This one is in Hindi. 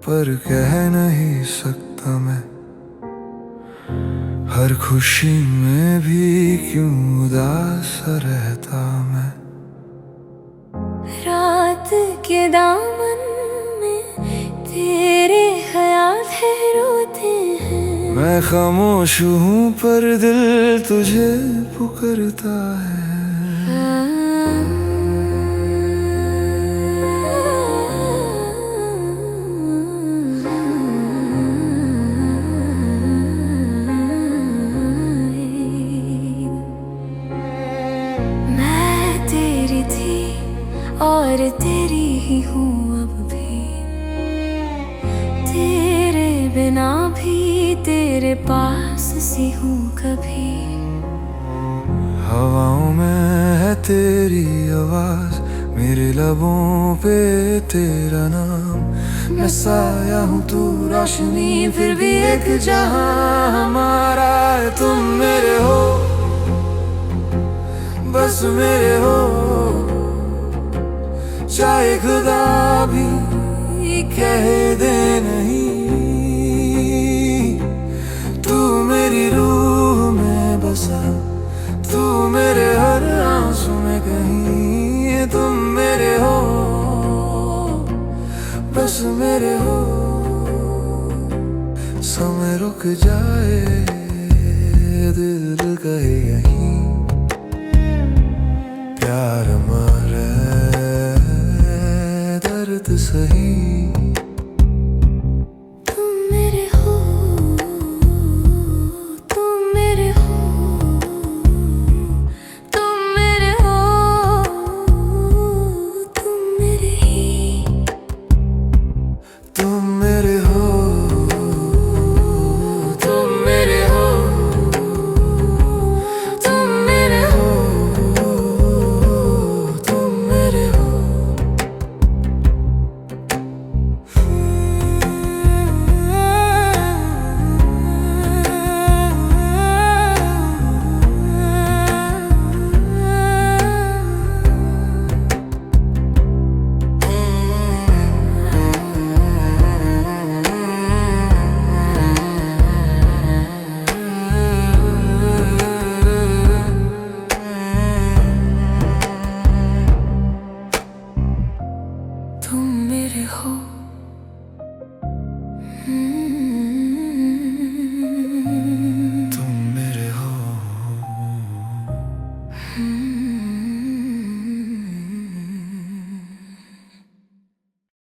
पर कह नहीं सकता मैं। हर खुशी में भी क्यों उदास रहता मैं। रात के दामन में तेरे ख्याल है रोते हैं। मैं खामोश हूँ पर दिल तुझे पुकारता है। मैं तेरी थी और तेरी ही हूँ अब भी। तेरे बिना भी तेरे पास सी हूँ कभी। हवाओं में है तेरी आवाज, मेरे लबों पे तेरा नाम। मैं साया हूँ तू रोशनी, फिर भी एक जहां हमारा है। तुम मेरे हो, बस मेरे हो, चाहे खुदा भी कह दे नहीं। तू मेरी रूह में बसा, तू मेरे हर आंसू में कहीं। तुम मेरे हो, बस मेरे हो। समय रुक जाए, दिल कहे यहीं प्यार मारे दर्द सही। तुम मेरे हो।